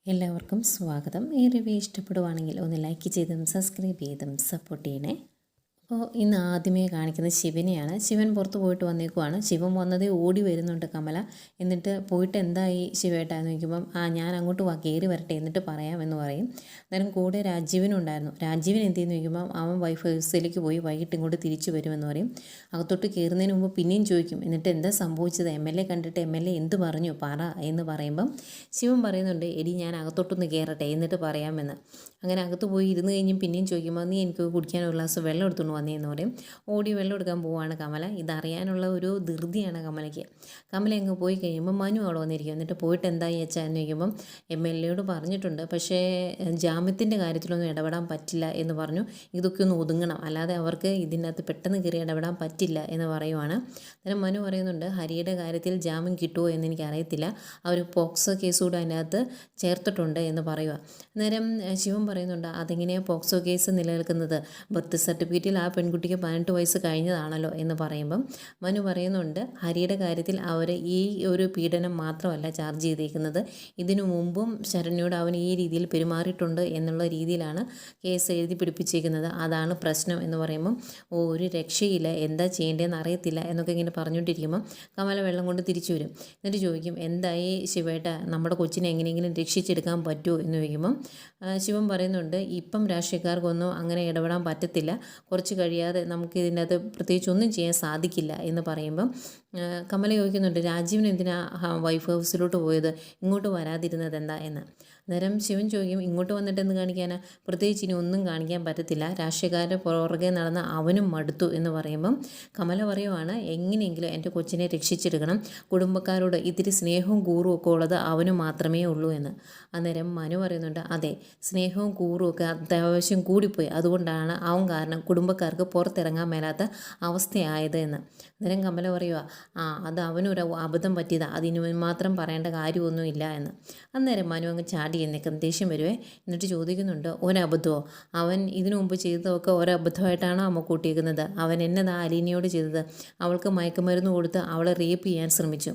എല്ലാവർക്കും സ്വാഗതം. ഈ റിവ്യൂ ഇഷ്ടപ്പെടുവാണെങ്കിൽ ഒന്ന് ലൈക്ക് ചെയ്തും സബ്സ്ക്രൈബ് ചെയ്തും സപ്പോർട്ട് ചെയ്യണേ. അപ്പോൾ ഇന്ന് ആദ്യമേ കാണിക്കുന്നത് ശിവനെയാണ്. ശിവൻ പുറത്ത് പോയിട്ട് വന്നേക്കുവാണ്. ശിവൻ വന്നതേ ഓടി വരുന്നുണ്ട് കമല. എന്നിട്ട് പോയിട്ട് എന്തായി ശിവേട്ടാന്ന് ചോദിക്കുമ്പം ഞാൻ അങ്ങോട്ട് കയറി വരട്ടെ എന്നിട്ട് പറയാമെന്ന് പറയും. അന്നേരം കൂടെ രാജീവനുണ്ടായിരുന്നു. രാജീവൻ എന്തെന്ന് ചോദിക്കുമ്പം അവൻ വൈഫ് ഹൗസിലേക്ക് പോയി വൈകിട്ട് ഇങ്ങോട്ട് തിരിച്ചു വരുമെന്ന് പറയും. അകത്തോട്ട് കയറുന്നതിന് മുമ്പ് പിന്നെയും ചോദിക്കും, എന്നിട്ട് എന്താ സംഭവിച്ചത്, MLA കണ്ടിട്ട് MLA എന്ത് പറഞ്ഞു പറ എന്ന് പറയുമ്പം ശിവൻ പറയുന്നുണ്ട്, എടി ഞാൻ അകത്തോട്ടൊന്ന് കയറട്ടെ എന്നിട്ട് പറയാമെന്ന്. അങ്ങനെ അകത്ത് പോയി ഇരുന്ന് കഴിഞ്ഞും പിന്നെയും ചോദിക്കുമ്പോൾ നീ എനിക്ക് കുടിക്കാൻ ഒരു ഗ്ലാസ് വെള്ളം എടുത്തുകൊണ്ട് വന്നേന്ന് പറയും. ഓടി വെള്ളം എടുക്കാൻ പോവുകയാണ് കമല. ഇതറിയാനുള്ള ഒരു ധൃതിയാണ് കമലയ്ക്ക്. കമല അങ്ങ് പോയി കഴിയുമ്പോൾ മനു അവിടെ വന്നിരിക്കും. എന്നിട്ട് പോയിട്ട് എന്തായി വെച്ചാൽ എന്ന് ചോദിക്കുമ്പം MLA പറഞ്ഞിട്ടുണ്ട്, പക്ഷേ ജാമ്യത്തിൻ്റെ കാര്യത്തിലൊന്നും ഇടപെടാൻ പറ്റില്ല എന്ന് പറഞ്ഞു. ഇതൊക്കെ ഒന്ന് ഒതുങ്ങണം, അല്ലാതെ അവർക്ക് ഇതിനകത്ത് പെട്ടെന്ന് കയറി ഇടപെടാൻ പറ്റില്ല എന്ന് പറയുവാണ്. അന്നേരം മനു പറയുന്നുണ്ട്, ഹരിയുടെ കാര്യത്തിൽ ജാമ്യം കിട്ടുമോ എന്ന് എനിക്കറിയത്തില്ല, അവർ പോക്സോ കേസ് കൂടെ അതിനകത്ത് ചേർത്തിട്ടുണ്ട് എന്ന് പറയുക. അന്നേരം ശിവൻ പറയുന്നുണ്ട്, അതെങ്ങനെയാണ് പോക്സോ കേസ് നിലനിൽക്കുന്നത്, ബർത്ത് സർട്ടിഫിക്കറ്റിൽ ആ പെൺകുട്ടിക്ക് 18 വയസ്സ് കഴിഞ്ഞതാണല്ലോ എന്ന് പറയുമ്പം മനു പറയുന്നുണ്ട്, ഹരിയുടെ കാര്യത്തിൽ അവർ ഈ ഒരു പീഡനം മാത്രമല്ല ചാർജ് ചെയ്തേക്കുന്നത്, ഇതിനു മുമ്പും ശരണ്യോട് അവൻ ഈ രീതിയിൽ പെരുമാറിയിട്ടുണ്ട് എന്നുള്ള രീതിയിലാണ് കേസ് എഴുതി പിടിപ്പിച്ചേക്കുന്നത്, അതാണ് പ്രശ്നം എന്ന് പറയുമ്പം ഒരു രക്ഷയില്ല, എന്താ ചെയ്യേണ്ടതെന്ന് അറിയത്തില്ല എന്നൊക്കെ ഇങ്ങനെ പറഞ്ഞുകൊണ്ടിരിക്കുമ്പം കമല വെള്ളം കൊണ്ട് തിരിച്ചു വരും. എന്നിട്ട് ചോദിക്കും, എന്തായി ശിവേട്ട, നമ്മുടെ കൊച്ചിനെ എങ്ങനെയെങ്കിലും രക്ഷിച്ചെടുക്കാൻ പറ്റുമോ എന്ന് ചോദിക്കുമ്പം ശിവൻ പറയുന്നുണ്ട്, ഇപ്പം രാഷ്ട്രീയക്കാർക്കൊന്നും അങ്ങനെ ഇടപെടാൻ പറ്റത്തില്ല, കുറച്ച് കഴിയാതെ നമുക്ക് ഇതിൻ്റെ അകത്ത് പ്രത്യേകിച്ച് ഒന്നും ചെയ്യാൻ സാധിക്കില്ല എന്ന് പറയുമ്പം കമല ചോദിക്കുന്നുണ്ട്, രാജീവൻ എന്തിനാ വൈഫ് ഹൗസിലോട്ട് പോയത്, ഇങ്ങോട്ട് വരാതിരുന്നത് എന്താ എന്ന്. അന്നേരം ശിവൻ ചോദിക്കും, ഇങ്ങോട്ട് വന്നിട്ട് എന്ത് കാണിക്കാനാ, പ്രത്യേകിച്ച് ഇനി ഒന്നും കാണിക്കാൻ പറ്റത്തില്ല, രാഷ്ട്രീയക്കാരുടെ പുറകെ നടന്ന് അവനും മടുത്തു എന്ന് പറയുമ്പം കമല പറയുവാണ്, എങ്ങനെയെങ്കിലും എൻ്റെ കൊച്ചിനെ രക്ഷിച്ചെടുക്കണം, കുടുംബക്കാരോട് ഇത്തിരി സ്നേഹവും കൂറും ഒക്കെ ഉള്ളത് അവന് മാത്രമേ ഉള്ളൂ എന്ന്. അന്നേരം മനു പറയുന്നുണ്ട്, അതെ, സ്നേഹവും കൂറും ഒക്കെ അത്യാവശ്യം കൂടിപ്പോയി, അതുകൊണ്ടാണ് അവൻ കാരണം കുടുംബക്കാർക്ക് പുറത്തിറങ്ങാൻ മേലാത്ത അവസ്ഥയായത് എന്ന്. അന്നേരം കമല പറയുക, അത് അവനൊരു അബദ്ധം പറ്റിയതാണ്, അതിന് മാത്രം പറയേണ്ട കാര്യമൊന്നുമില്ല എന്ന്. അന്നേരം മനു അങ്ങ് ചാടി എന്നേക്കും ദേഷ്യം വരുവേ. എന്നിട്ട് ചോദിക്കുന്നുണ്ട്, ഒരബദ്ധമോ, അവൻ ഇതിനു മുമ്പ് ചെയ്തതൊക്കെ ഒരബദ്ധമായിട്ടാണോ അമ്മ കൂട്ടിയേക്കുന്നത്, അവൻ എന്നതാ അലീനയോട് ചെയ്തത്, അവൾക്ക് മയക്കുമരുന്ന് കൊടുത്ത് അവളെ റേപ്പ് ചെയ്യാൻ ശ്രമിച്ചു,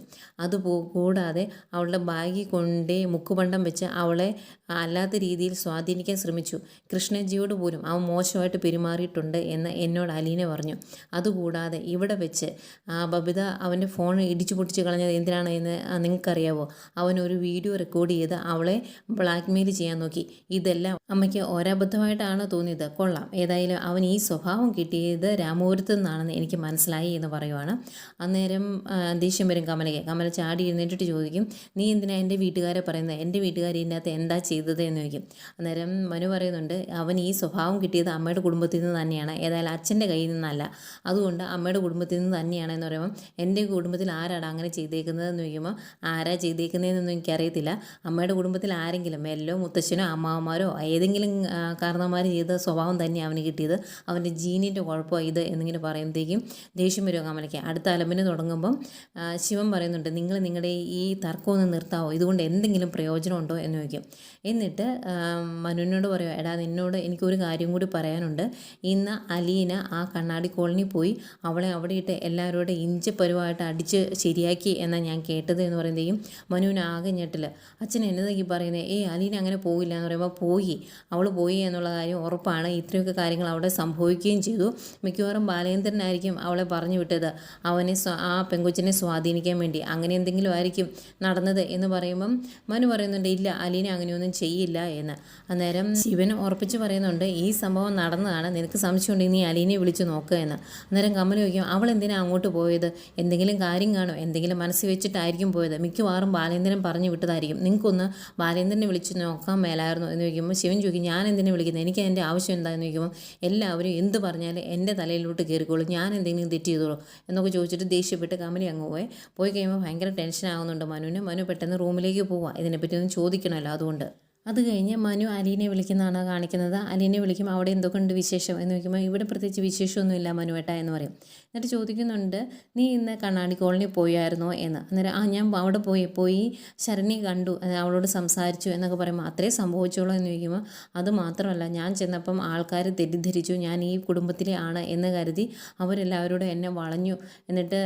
കൂടാതെ അവളുടെ ബാഗിൽ കൊണ്ടേ മുക്കുപണ്ടം വെച്ച് അവളെ അല്ലാത്ത രീതിയിൽ സ്വാധീനിക്കാൻ ശ്രമിച്ചു, കൃഷ്ണജിയോട് പോലും അവൻ മോശമായിട്ട് പെരുമാറിയിട്ടുണ്ട് എന്ന് എന്നോട് അലീന പറഞ്ഞു, അതുകൂടാതെ ഇവിടെ വെച്ച് ബബിത അവൻ്റെ ഫോൺ ഇടിച്ചു പൊട്ടിച്ച് കളഞ്ഞത് എന്തിനാണ് എന്ന് നിങ്ങൾക്കറിയാവോ, അവനൊരു വീഡിയോ റെക്കോർഡ് ചെയ്ത് അവളെ ബ്ലാക്ക്മെയിൽ ചെയ്യാൻ നോക്കി, ഇതെല്ലാം അമ്മയ്ക്ക് ഒരബദ്ധമായിട്ടാണ് തോന്നിയത്, കൊള്ളാം, ഏതായാലും അവൻ ഈ സ്വഭാവം കിട്ടിയത് രാമപുരത്തു നിന്നാണെന്ന് എനിക്ക് മനസ്സിലായി എന്ന് പറയുവാണ്. അന്നേരം ദേഷ്യം വരും കമലയ്ക്ക്. കമല ചാടി എഴുന്നേറ്റിട്ട് ചോദിക്കും, നീ എന്തിനാ എൻ്റെ വീട്ടുകാരെ പറയുന്നത്, എൻ്റെ വീട്ടുകാർ ഇതിൻ്റെ അകത്ത് എന്താ ചെയ്തത് എന്ന് ചോദിക്കും. അന്നേരം മനു പറയുന്നുണ്ട്, അവൻ ഈ സ്വഭാവം കിട്ടിയത് അമ്മയുടെ കുടുംബത്തിൽ നിന്ന് തന്നെയാണ്, ഏതായാലും അച്ഛൻ്റെ കയ്യിൽ നിന്നല്ല, അതുകൊണ്ട് അമ്മയുടെ കുടുംബത്തിൽ നിന്ന് തന്നെയാണ് എന്ന് പറയുമ്പം എൻ്റെ കുടുംബത്തിൽ ആരാണ് അങ്ങനെ ചെയ്തേക്കുന്നതെന്ന് ചോദിക്കുമ്പോൾ ആരാ ചെയ്തേക്കുന്നതെന്നൊന്നും എനിക്കറിയത്തില്ല, അമ്മയുടെ കുടുംബത്തിൽ ആരെങ്കിലും മെല്ലോ മുത്തശ്ശനോ അമ്മാവന്മാരോ ഏതെങ്കിലും കാരണവന്മാർ ചെയ്ത സ്വഭാവം തന്നെ അവന് കിട്ടിയത്, അവൻ്റെ ജീനിൻ്റെ കുഴപ്പമോ ഇത് എന്നിങ്ങനെ പറയുമ്പോഴത്തേക്കും ദേഷ്യം വരുമോ കമലയ്ക്ക്. അടുത്ത അലമ്പിന് തുടങ്ങുമ്പം ശിവൻ പറയുന്നുണ്ട്, നിങ്ങൾ നിങ്ങളുടെ ഈ തർക്കം ഒന്ന് നിർത്താവോ, ഇതുകൊണ്ട് എന്തെങ്കിലും പ്രയോജനമുണ്ടോ എന്ന് ചോദിക്കും. എന്നിട്ട് മനുവിനോട് പറയുക, എടാ നിന്നോട് എനിക്കൊരു കാര്യം കൂടി പറയാനുണ്ട്, ഇന്ന് അലീന ആ കണ്ണാടി കോളനി പോയി അവളെ അവിടെ ഇട്ട് എല്ലാവരോടും ഇഞ്ചപ്പരുവായിട്ട് അടിച്ച് ശരിയാക്കി എന്നാണ് ഞാൻ കേട്ടത് എന്ന് പറയുമ്പോഴേക്കും മനുവിന് ആകെ ഞെട്ടിൽ. അച്ഛൻ എന്നതൊക്കെ പറയുന്നത്, അലീന അങ്ങനെ പോയില്ല എന്ന് പറയുമ്പോൾ അവൾ പോയി എന്നുള്ള കാര്യം ഉറപ്പാണ്, ഇത്രയൊക്കെ കാര്യങ്ങൾ അവിടെ സംഭവിക്കുകയും ചെയ്തു, മിക്കവാറും ബാലേന്ദ്രനായിരിക്കും അവളെ പറഞ്ഞു വിട്ടത്, അവനെ ആ പെങ്കൊച്ചിനെ സ്വാധീനിക്കാൻ വേണ്ടി, അങ്ങനെ എന്തെങ്കിലും ആയിരിക്കും നടന്നത് എന്ന് പറയുമ്പം മനു പറയുന്നുണ്ട്, ഇല്ല അലീന അങ്ങനെയൊന്നും ചെയ്യില്ല എന്ന്. അന്നേരം ശിവൻ ഉറപ്പിച്ച് പറയുന്നുണ്ട്, ഈ സംഭവം നടന്നതാണ്, നിനക്ക് സംശയമുണ്ടെങ്കിൽ നീ അലീനയെ വിളിച്ച് നോക്കുക എന്ന്. അന്നേരം കമൽ ചോദിക്കും, അവൾ എന്തിനാണ് അങ്ങോട്ട് പോയത്, എന്തെങ്കിലും കാര്യം കാണോ, എന്തെങ്കിലും മനസ്സിൽ വെച്ചിട്ടായിരിക്കും പോയത്, മിക്കവാറും ബാലേന്ദ്രൻ പറഞ്ഞു വിട്ടതായിരിക്കും, നിങ്ങൾക്കൊന്ന് ബാലേന്ദ്രനെ വിളിച്ച് നോക്കാൻ മേലായിരുന്നു എന്ന് ചോദിക്കുമ്പോൾ ശിവൻ ചോദിക്കും, ഞാൻ എന്തിനു വിളിക്കുന്നത്, എനിക്ക് എൻ്റെ ആവശ്യം എന്താണെന്ന് ചോദിക്കുമ്പോൾ എല്ലാവരും എന്ത് പറഞ്ഞാലും എൻ്റെ തലയിലോട്ട് കയറിക്കോളും, ഞാൻ എന്തെങ്കിലും തെറ്റ് ചെയ്തോളൂ എന്നൊക്കെ ചോദിച്ചിട്ട് ദേഷ്യപ്പെട്ട് കമലി അങ്ങ് പോയി കഴിയുമ്പോൾ ഭയങ്കര ടെൻഷൻ ആകുന്നുണ്ട് മനുവിന്. മനു പെട്ടെന്ന് റൂമിലേക്ക് പോവുക, ഇതിനെപ്പറ്റി ഒന്നും ചോദിക്കണമല്ലോ അതുകൊണ്ട്. അത് കഴിഞ്ഞ് മനു അലീനെ വിളിക്കുന്നതാണ് കാണിക്കുന്നത്. അലീനെ വിളിക്കും, അവിടെ എന്തൊക്കെ ഉണ്ട് വിശേഷം എന്ന് ചോദിക്കുമ്പോൾ ഇവിടെ പ്രത്യേകിച്ച് വിശേഷമൊന്നുമില്ല മനുവേട്ട എന്ന് പറയും. എന്നിട്ട് ചോദിക്കുന്നുണ്ട്, നീ ഇന്ന് കണ്ണാടി കോളനി പോയായിരുന്നോ എന്ന്. അന്നേരം ഞാൻ അവിടെ പോയി ശരണ്യെ കണ്ടു, അവളോട് സംസാരിച്ചു എന്നൊക്കെ പറയുമ്പോൾ അത്രേ സംഭവിച്ചോളൂ എന്ന് ചോദിക്കുമ്പോൾ അത് മാത്രമല്ല, ഞാൻ ചെന്നപ്പം ആൾക്കാർ തെറ്റിദ്ധരിച്ചു ഞാൻ ഈ കുടുംബത്തിലെ ആണ് എന്ന് കരുതി അവരെല്ലാവരോടും എന്നെ വളഞ്ഞു, എന്നിട്ട്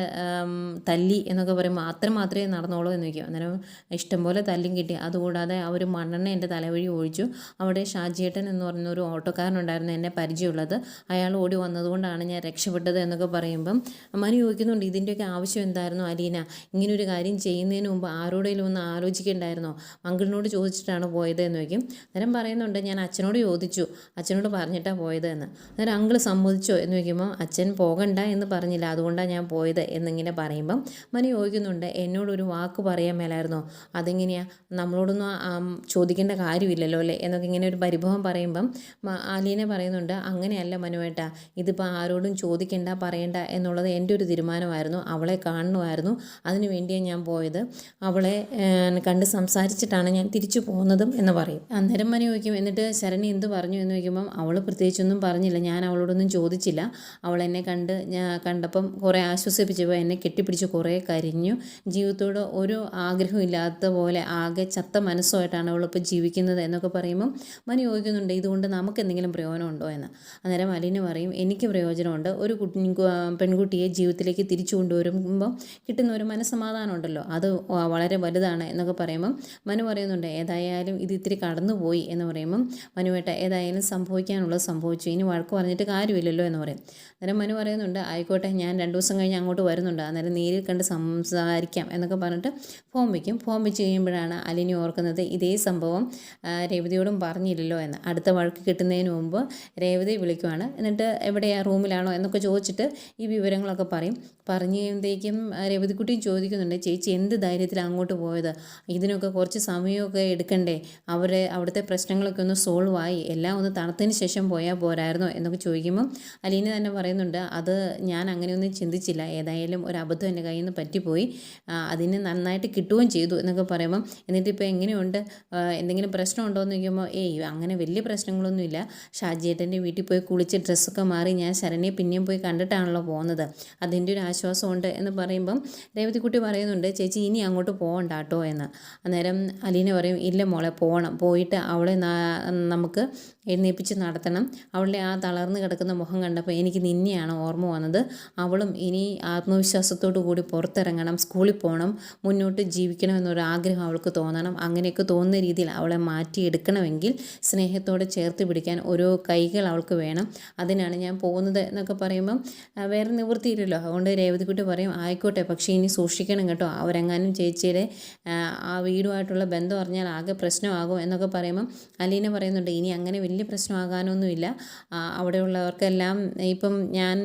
തല്ലി എന്നൊക്കെ പറയുമ്പോൾ അത്ര മാത്രമേ നടന്നോളൂ എന്ന് ചോദിക്കും. അന്നേരം ഇഷ്ടംപോലെ തല്ലും കിട്ടി. അതുകൂടാതെ അവർ മണ്ണെണ്ണ എൻ്റെ തലവഴി ഒഴിച്ചു. അവിടെ ഷാജിയേട്ടൻ എന്ന് പറഞ്ഞൊരു ഓട്ടോക്കാരനുണ്ടായിരുന്നു എന്നെ പരിചയമുള്ളത്, അയാൾ ഓടി വന്നതുകൊണ്ടാണ് ഞാൻ രക്ഷപ്പെട്ടത് എന്നൊക്കെ പറയുമ്പം മനു ചോദിക്കുന്നുണ്ട്, ഇതിൻ്റെയൊക്കെ ആവശ്യം എന്തായിരുന്നു അലീന? ഇങ്ങനൊരു കാര്യം ചെയ്യുന്നതിന് മുമ്പ് ആരോടെങ്കിലും ഒന്ന് ആലോചിക്കേണ്ടായിരുന്നോ? അങ്കിളിനോട് ചോദിച്ചിട്ടാണ് പോയത് എന്ന് ചോദിക്കും. അന്നേരം പറയുന്നുണ്ട്, ഞാൻ അച്ഛനോട് ചോദിച്ചു, അച്ഛനോട് പറഞ്ഞിട്ടാണ് പോയത് എന്ന്. അന്നേരം അങ്കിൾ സമ്മതിച്ചോ എന്ന് ചോദിക്കുമ്പോൾ അച്ഛൻ പോകണ്ട എന്ന് പറഞ്ഞില്ല, അതുകൊണ്ടാണ് ഞാൻ പോയത് എന്നിങ്ങനെ പറയുമ്പം മനു ചോദിക്കുന്നുണ്ട്, എന്നോടൊരു വാക്ക് പറയാൻ മേലായിരുന്നോ? അതെങ്ങനെയാണ്? നമ്മളോടൊന്നും ചോദിക്കേണ്ട കാര്യമില്ലല്ലോ അല്ലേ എന്നൊക്കെ ഇങ്ങനെ ഒരു പരിഭവം പറയുമ്പം അലീന പറയുന്നുണ്ട്, അങ്ങനെയല്ല മനുവേട്ട, ഇതിപ്പോൾ ആരോടും ചോദിക്കേണ്ട പറയണ്ട എന്നുള്ളത് എൻ്റെ ഒരു തീരുമാനമായിരുന്നു. അവളെ കാണണമായിരുന്നു, അതിനു വേണ്ടിയാണ് ഞാൻ പോയത്. അവളെ കണ്ട് സംസാരിച്ചിട്ടാണ് ഞാൻ തിരിച്ചു പോകുന്നതും എന്ന് പറയും. അന്നേരം മനു ചോദിക്കും, എന്നിട്ട് ശരണി എന്ത് പറഞ്ഞു എന്ന് ചോദിക്കുമ്പം അവൾ പ്രത്യേകിച്ചൊന്നും പറഞ്ഞില്ല, ഞാൻ അവളോടൊന്നും ചോദിച്ചില്ല. അവൾ എന്നെ കണ്ടപ്പം കുറേ ആശ്വസിപ്പിച്ചപ്പോൾ എന്നെ കെട്ടിപ്പിടിച്ച് കുറേ കരിഞ്ഞു. ജീവിതത്തോട് ഒരു ആഗ്രഹം ഇല്ലാത്ത പോലെ ആകെ ചത്ത മനസ്സുമായിട്ടാണ് അവളിപ്പോൾ ജീവിക്കുന്നത് എന്നൊക്കെ പറയുമ്പം മനു ചോദിക്കുന്നുണ്ട്, ഇതുകൊണ്ട് നമുക്ക് എന്തെങ്കിലും പ്രയോജനമുണ്ടോ എന്ന്. അന്നേരം അലീന പറയും, എനിക്ക് പ്രയോജനമുണ്ട്. ഒരു പെൺകുട്ടിയെ ജീവിതത്തിലേക്ക് തിരിച്ചു കൊണ്ടുവരുമ്പം കിട്ടുന്ന ഒരു മനസ്സമാധാനം ഉണ്ടല്ലോ, അത് വളരെ വലുതാണ് എന്നൊക്കെ പറയുമ്പം മനു പറയുന്നുണ്ട്, ഏതായാലും ഇത് ഇത്തിരി കടന്നുപോയി എന്ന് പറയുമ്പം മനുവേട്ട, ഏതായാലും സംഭവിക്കാനുള്ളത് സംഭവിച്ചു, ഇനി വഴക്ക് പറഞ്ഞിട്ട് കാര്യമില്ലല്ലോ എന്ന് പറയും. അന്നേരം മനു പറയുന്നുണ്ട്, ആയിക്കോട്ടെ, ഞാൻ 2 ദിവസം കഴിഞ്ഞ് അങ്ങോട്ട് വരുന്നുണ്ട്, അന്നേരം നേരിൽ കണ്ട് സംസാരിക്കാം എന്നൊക്കെ പറഞ്ഞിട്ട് ഫോം വയ്ക്കും. ഫോം വെച്ച് കഴിയുമ്പോഴാണ് അലീന ഓർക്കുന്നത്, ഇതേ സംഭവം രേവതിയോടും പറഞ്ഞില്ലല്ലോ എന്ന്. അടുത്ത വഴക്ക് കിട്ടുന്നതിന് മുമ്പ് രേവതി വിളിക്കുവാണ്. എന്നിട്ട് എവിടെയാണ്, റൂമിലാണോ എന്നൊക്കെ ചോദിച്ചിട്ട് ഈ വിവരങ്ങളൊക്കെ പറയും. പറഞ്ഞു കഴിയുമ്പോഴത്തേക്കും രേവതിക്കുട്ടിയും ചോദിക്കുന്നുണ്ട്, ചേച്ചി എന്ത് ധൈര്യത്തിലാണ് അങ്ങോട്ട് പോയത്? ഇതിനൊക്കെ കുറച്ച് സമയമൊക്കെ എടുക്കണ്ടേ? അവിടുത്തെ പ്രശ്നങ്ങളൊക്കെ ഒന്ന് സോൾവ് ആയി എല്ലാം ഒന്ന് തണുത്തതിന് ശേഷം പോയാൽ പോരായിരുന്നോ എന്നൊക്കെ ചോദിക്കുമ്പം അലീന തന്നെ പറയുന്നുണ്ട്, അത് ഞാൻ അങ്ങനെയൊന്നും ചിന്തിച്ചില്ല, ഏതായാലും ഒരു അബദ്ധം എൻ്റെ കയ്യിൽ നിന്ന് പറ്റിപ്പോയി, അതിന് നന്നായിട്ട് കിട്ടുകയും ചെയ്തു എന്നൊക്കെ പറയുമ്പം എന്നിട്ടിപ്പോൾ എങ്ങനെയുണ്ട്, എന്തെങ്കിലും പ്രശ്നമുണ്ടോ എന്ന് ചോദിക്കുമ്പോൾ അങ്ങനെ വലിയ പ്രശ്നങ്ങളൊന്നുമില്ല, ഷാജിയേട്ടൻ്റെ വീട്ടിൽ പോയി കുളിച്ച് ഡ്രസ്സൊക്കെ മാറി ഞാൻ ശരണ്യെ പിന്നെയും പോയി കണ്ടിട്ടാണല്ലോ പോകുന്നത്, അതിൻ്റെ ഒരു ആശ്വാസമുണ്ട് എന്ന് പറയുമ്പം രേവതിക്കുട്ടി പറയുന്നുണ്ട്, ചേച്ചി ഇനി അങ്ങോട്ട് പോകണ്ട കേട്ടോ എന്ന്. അന്നേരം അലീന പറയും, ഇല്ല മോളെ, പോകണം, പോയിട്ട് അവളെ നമുക്ക് എഴുന്നേൽപ്പിച്ച് നടത്തണം. അവളുടെ ആ തളർന്ന് കിടക്കുന്ന മുഖം കണ്ടപ്പോൾ എനിക്ക് നിന്നെയാണ് ഓർമ്മ വന്നത്. അവളും ഇനി ആത്മവിശ്വാസത്തോടു കൂടി പുറത്തിറങ്ങണം, സ്കൂളിൽ പോകണം, മുന്നോട്ട് ജീവിക്കണം എന്നൊരു ആഗ്രഹം അവൾക്ക് തോന്നണം. അങ്ങനെയൊക്കെ തോന്നുന്ന രീതിയിൽ അവളെ മാറ്റിയെടുക്കണമെങ്കിൽ സ്നേഹത്തോടെ ചേർത്ത് പിടിക്കാൻ ഓരോ കൈകൾ അവൾക്ക് വേണം, അതിനാണ് ഞാൻ പോകുന്നത് എന്നൊക്കെ പറയുമ്പം വേറെ നിവൃത്തിയില്ലല്ലോ. അതുകൊണ്ട് രേവതിക്കുട്ടി പറയും, ആയിക്കോട്ടെ, പക്ഷേ ഇനി സൂക്ഷിക്കണം കേട്ടോ, അവരെങ്ങാനും ചേച്ചിയുടെ ആ വീടുമായിട്ടുള്ള ബന്ധം അറിഞ്ഞാൽ ആകെ പ്രശ്നമാകും എന്നൊക്കെ പറയുമ്പം അലീന പറയുന്നുണ്ട്, ഇനി അങ്ങനെ വലിയ പ്രശ്നമാകാനൊന്നുമില്ല, അവിടെയുള്ളവർക്കെല്ലാം ഇപ്പം ഞാൻ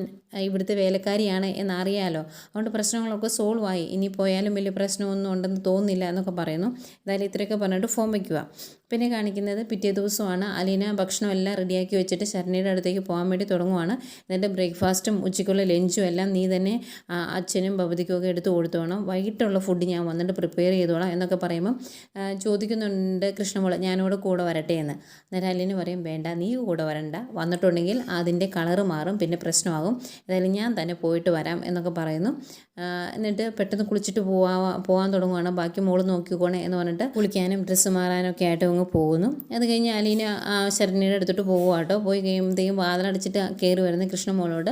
ഇവിടുത്തെ വേലക്കാരിയാണ് എന്നറിയാലോ, അതുകൊണ്ട് പ്രശ്നങ്ങളൊക്കെ സോൾവ് ആയി, ഇനി പോയാലും വലിയ പ്രശ്നമൊന്നും ഉണ്ടെന്ന് തോന്നുന്നില്ല എന്നൊക്കെ പറയുന്നു. എന്തായാലും ഇത്രയൊക്കെ പറഞ്ഞിട്ട് ഫോം വയ്ക്കുക. പിന്നെ കാണിക്കുന്നത് പിറ്റേ ദിവസമാണ്. അലീന ഭക്ഷണം എല്ലാം റെഡിയാക്കി വെച്ചിട്ട് ശരണ്യയുടെ അടുത്തേക്ക് പോകാൻ വേണ്ടി തുടങ്ങുവാണ്. എന്നിട്ട് ബ്രേക്ക്ഫാസ്റ്റും ഉച്ചയ്ക്കുള്ള ലഞ്ചും എല്ലാം നീ തന്നെ അച്ഛനും ഭവതിക്കും ഒക്കെ എടുത്ത് കൊടുത്തോണം, വൈകിട്ടുള്ള ഫുഡ് ഞാൻ വന്നിട്ട് പ്രിപ്പയർ ചെയ്തോളാം എന്നൊക്കെ പറയുമ്പം ചോദിക്കുന്നുണ്ട് കൃഷ്ണമോള്, ഞാനിവിടെ കൂടെ വരട്ടെ എന്ന്. അന്നേരം അലീന പറയും, വേണ്ട, നീ കൂടെ വരണ്ട, വന്നിട്ടുണ്ടെങ്കിൽ അതിൻ്റെ കളറ് മാറും, പിന്നെ പ്രശ്നമാകും, ഏതായാലും ഞാൻ തന്നെ പോയിട്ട് വരാം എന്നൊക്കെ പറയുന്നു. എന്നിട്ട് പെട്ടെന്ന് കുളിച്ചിട്ട് പോകാൻ തുടങ്ങുവാണ്. ബാക്കി മോള് നോക്കിക്കോണേ എന്ന് പറഞ്ഞിട്ട് കുളിക്കാനും ഡ്രസ്സ് മാറാനൊക്കെ ആയിട്ട് അങ്ങ് പോകുന്നു. അത് കഴിഞ്ഞ് അലീന ശരണ്യയുടെ അടുത്തോട്ട് പോകുക കേട്ടോ. പോയി കഴിയുമ്പോഴത്തേക്കും വാതിലടച്ചിട്ട് കയറി വരുന്ന കൃഷ്ണമോളോട്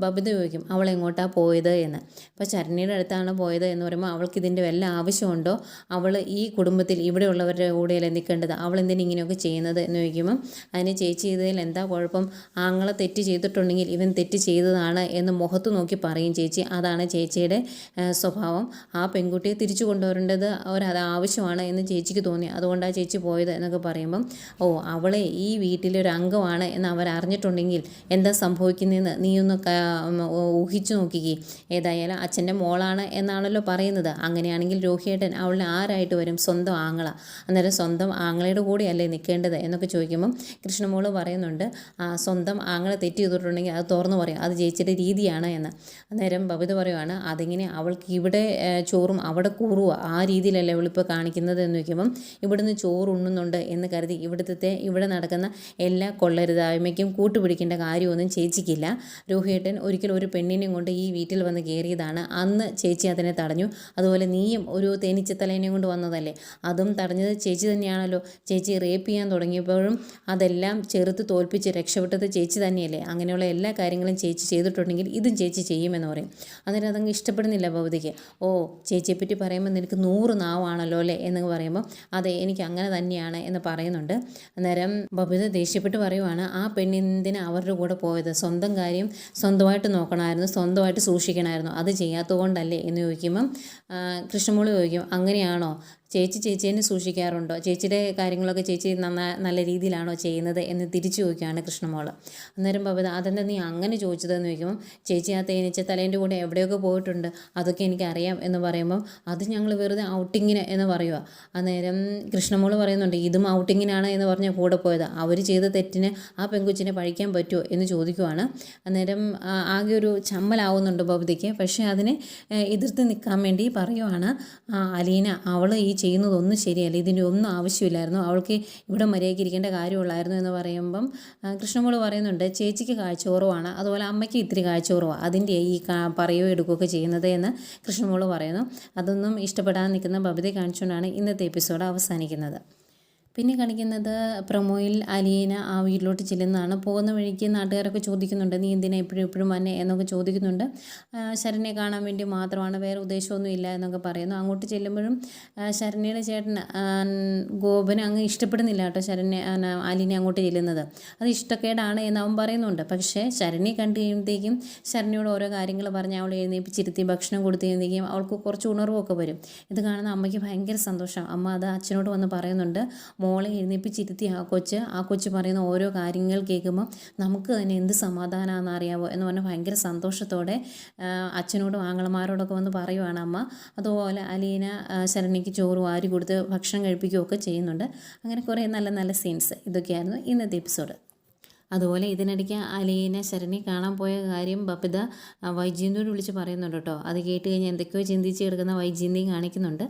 ബബിത ചോദിക്കും, അവൾ എങ്ങോട്ടാണ് പോയത് എന്ന്. അപ്പോൾ ശരണ്യയുടെ അടുത്താണ് പോയത് എന്ന് പറയുമ്പോൾ അവൾക്ക് ഇതിൻ്റെ വല്ല ആവശ്യമുണ്ടോ? അവൾ ഈ കുടുംബത്തിൽ ഇവിടെയുള്ളവരുടെ കൂടെയല്ലേ നിൽക്കേണ്ടത്, അവൾ എന്തിനും ഇങ്ങനെയൊക്കെ ചെയ്യുന്നത് എന്ന് ചോദിക്കുമ്പം അതിന് ചേച്ചി ചെയ്തതിൽ എന്താ കുഴപ്പം, ആങ്ങളെ തെറ്റ് ചെയ്തിട്ടുണ്ടെങ്കിൽ ഇവൻ തെറ്റ് ചെയ്തതാണ് എന്ന് മുഖത്ത് നോക്കി പറയും ചേച്ചി, അതാണ് ചേച്ചിയുടെ സ്വഭാവം. ആ പെൺകുട്ടിയെ തിരിച്ചു കൊണ്ടുവരേണ്ടത് അത് ആവശ്യമാണ് എന്ന് ചേച്ചിക്ക് തോന്നി, അതുകൊണ്ടാണ് ചേച്ചി പോയത് എന്നൊക്കെ പറയുമ്പം അവളെ ഈ വീട്ടിലൊരു അംഗമാണ് എന്ന് അവരറിഞ്ഞിട്ടുണ്ടെങ്കിൽ എന്താ സംഭവിക്കുന്നതെന്ന് നീയൊന്ന് ഊഹിച്ചു നോക്കിക്കേ. ഏതായാലും അച്ഛൻ്റെ മോളാണ് എന്നാണല്ലോ പറയുന്നത്, അങ്ങനെയാണെങ്കിൽ രോഹിയേട്ടൻ അവളെ ആരായിട്ട് വരും? സ്വന്തം ആങ്ങള. അന്നേരം സ്വന്തം ആങ്ങളയുടെ കൂടെയല്ലേ നിൽക്കേണ്ടത് എന്നൊക്കെ ചോദിക്കുമ്പം കൃഷ്ണമോള് പറയുന്നുണ്ട്, സ്വന്തം ആങ്ങളെ തെറ്റ് ചെയ്തിട്ടുണ്ടെങ്കിൽ അത് തുറന്നു പറയും, അത് ചേച്ചിയുടെ രീതിയാണ് എന്ന്. അന്നേരം ബബിത പറയുവാണ്, അതെങ്ങനെ അവൾക്ക് ഇവിടെ ചോറും അവിടെ കൂറുക ആ രീതിയിലല്ലേ അവളിപ്പോൾ കാണിക്കുന്നത് എന്ന് വയ്ക്കുമ്പം ഇവിടുന്ന് ചോറ് ഉണ്ണുന്നുണ്ട് എന്ന് കരുതി ഇവിടെ നടക്കുന്ന എല്ലാ കൊള്ളരുതായ്മയ്ക്കും കൂട്ടുപിടിക്കേണ്ട കാര്യമൊന്നും ചേച്ചിക്കില്ല. രോഹിയേട്ടൻ ഒരിക്കലും ഒരു പെണ്ണിനെയും കൊണ്ട് ഈ വീട്ടിൽ വന്ന് കയറിയതാണ്. അന്ന് ചേച്ചി അതിനെ തടഞ്ഞു. അതുപോലെ നീയും ഒരു തേനീച്ചത്തലേനെയും കൊണ്ട് വന്നതല്ലേ, അതും തടഞ്ഞത് ചേച്ചി തന്നെയാണല്ലോ. ചേച്ചി റേപ്പ് ചെയ്യാൻ തുടങ്ങിയപ്പോഴും അതെല്ലാം ചെറുത്ത് തോൽപ്പിച്ച് രക്ഷപ്പെട്ടത് ചേച്ചി തന്നെയല്ലേ. അങ്ങനെയുള്ള എല്ലാ കാര്യങ്ങളും ചേച്ചി ചെയ്തിട്ടുണ്ടെങ്കിൽ ഇതും ചേച്ചി ചെയ്യുമെന്ന് പറയും. അന്നേരം അതങ്ങ് ഇഷ്ടപ്പെടുന്നില്ല ഭവതിക്ക്. ഓ, ചേച്ചിയെപ്പറ്റി പറയുമ്പോൾ നിനക്ക് 100 നാവാണല്ലോ അല്ലേ എന്ന് പറയുമ്പോൾ അതെ, എനിക്ക് അങ്ങനെ തന്നെയാണ് എന്ന് പറയുന്നുണ്ട്. അന്നേരം ബബിത ദേഷ്യപ്പെട്ട് പറയുവാണ്, ആ പെണ്ണിന്തിന് അവരുടെ കൂടെ പോയത്? സ്വന്തം കാര്യം സ്വന്തമായിട്ട് നോക്കണമായിരുന്നു, സ്വന്തമായിട്ട് സൂക്ഷിക്കണമായിരുന്നു. അത് ചെയ്യാത്തത് കൊണ്ടല്ലേ എന്ന് ചോദിക്കുമ്പം കൃഷ്ണമോള് ചോദിക്കും, അങ്ങനെയാണോ ചേച്ചിനെ സൂക്ഷിക്കാറുണ്ടോ? ചേച്ചിയുടെ കാര്യങ്ങളൊക്കെ ചേച്ചി നല്ല രീതിയിലാണോ ചെയ്യുന്നത് എന്ന് തിരിച്ചു ചോദിക്കുകയാണ് കൃഷ്ണമോൾ. അന്നേരം ബബിത, അതെന്താ നീ അങ്ങനെ ചോദിച്ചതെന്ന് ചോദിക്കുമ്പോൾ ചേച്ചി ആ തേനീച്ച തലേൻ്റെ കൂടെ എവിടെയൊക്കെ പോയിട്ടുണ്ട്, അതൊക്കെ എനിക്കറിയാം എന്ന് പറയുമ്പം അത് ഞങ്ങൾ വെറുതെ ഔട്ടിങ്ങിന് എന്ന് പറയുക. അന്നേരം കൃഷ്ണമോൾ പറയുന്നുണ്ട്, ഇതും ഔട്ടിങ്ങിനാണ് എന്ന് പറഞ്ഞ് കൂടെ പോയത്. അവർ ചെയ്ത തെറ്റിന് ആ പെൺകുച്ചിനെ പഴിക്കാൻ പറ്റുമോ എന്ന് ചോദിക്കുവാണ്. അന്നേരം ആകെ ഒരു ചമ്മലാവുന്നുണ്ട് ബബിതയ്ക്ക്. പക്ഷേ അതിനെ എതിർത്ത് നിൽക്കാൻ വേണ്ടി പറയുവാണ്, അലീന അവൾ ഈ ചെയ്യുന്നതൊന്നും ശരിയല്ല, ഇതിൻ്റെ ഒന്നും ആവശ്യമില്ലായിരുന്നു, അവൾക്ക് ഇവിടെ മര്യാദയ്ക്ക് ഇരിക്കേണ്ട കാര്യമുള്ളായിരുന്നു എന്ന് പറയുമ്പം കൃഷ്ണമോൾ പറയുന്നുണ്ട്, ചേച്ചിക്ക് കാഴ്ച കുറവാണ്, അതുപോലെ അമ്മയ്ക്ക് ഇത്തിരി കാഴ്ച കുറവാണ്, അതിൻ്റെ ഈ പറയുകയോ എടുക്കുകയൊക്കെ ചെയ്യുന്നത് എന്ന് കൃഷ്ണമോൾ പറയുന്നു. അതൊന്നും ഇഷ്ടപ്പെടാൻ നിൽക്കുന്ന ബബിതയെ കാണിച്ചുകൊണ്ടാണ് ഇന്നത്തെ എപ്പിസോഡ് അവസാനിക്കുന്നത്. പിന്നെ കാണിക്കുന്നത് പ്രൊമോയിൽ അലീന ആ വീട്ടിലോട്ട് ചെല്ലുന്നതാണ്. പോകുന്ന വഴിക്ക് നാട്ടുകാരൊക്കെ ചോദിക്കുന്നുണ്ട്, നീ എന്തിനാ എപ്പോഴും വന്നെ എന്നൊക്കെ ചോദിക്കുന്നുണ്ട്. ശരണ്യെ കാണാൻ വേണ്ടി മാത്രമാണ്, വേറെ ഉദ്ദേശമൊന്നും ഇല്ല എന്നൊക്കെ പറയുന്നു. അങ്ങോട്ട് ചെല്ലുമ്പോഴും ശരണ്യയുടെ ചേട്ടൻ ഗോപന് അങ്ങ് ഇഷ്ടപ്പെടുന്നില്ല കേട്ടോ അലീന അങ്ങോട്ട് ചെല്ലുന്നത്. അത് ഇഷ്ടക്കേടാണ് എന്ന് അവൻ പറയുന്നുണ്ട്. പക്ഷേ ശരണ്യെ കണ്ടു കഴിയുമ്പോഴത്തേക്കും ശരണ്യോട് ഓരോ കാര്യങ്ങൾ പറഞ്ഞ് അവൾ എഴുന്നേപ്പിച്ചിരുത്തി ഭക്ഷണം കൊടുത്തിരുന്നെങ്കിൽ അവൾക്ക് കുറച്ച് ഉണർവൊക്കെ വരും. ഇത് കാണുന്ന അമ്മയ്ക്ക് ഭയങ്കര സന്തോഷം. അമ്മ അത് അച്ഛനോട് വന്ന് പറയുന്നുണ്ട്, മോളെ എഴുന്നേപ്പിച്ചിരുത്തി ആ കൊച്ച് പറയുന്ന ഓരോ കാര്യങ്ങൾ കേൾക്കുമ്പോൾ നമുക്ക് തന്നെ എന്ത് സമാധാനമാണെന്ന് അറിയാവോ എന്ന് പറഞ്ഞാൽ ഭയങ്കര സന്തോഷത്തോടെ അച്ഛനോടും ആങ്ങളമാരോടൊക്കെ വന്ന് പറയുവാണ് അമ്മ. അതുപോലെ അലീന ശരണ്യയ്ക്ക് ചോറ് വാരി കൊടുത്ത് ഭക്ഷണം കഴിപ്പിക്കുകയൊക്കെ ചെയ്യുന്നുണ്ട്. അങ്ങനെ കുറേ നല്ല നല്ല സീൻസ് ഇതൊക്കെയായിരുന്നു ഇന്നത്തെ എപ്പിസോഡ്. അതുപോലെ ഇതിനിടയ്ക്ക് അലീന ശരണ്യെ കാണാൻ പോയ കാര്യം ബബിത വൈജയന്തിയോട് വിളിച്ച് പറയുന്നുണ്ട് കേട്ടോ. അത് കേട്ട് കഴിഞ്ഞാൽ എന്തൊക്കെയോ ചിന്തിച്ച് കിടക്കുന്ന വൈജയന്തിയും കാണിക്കുന്നുണ്ട്.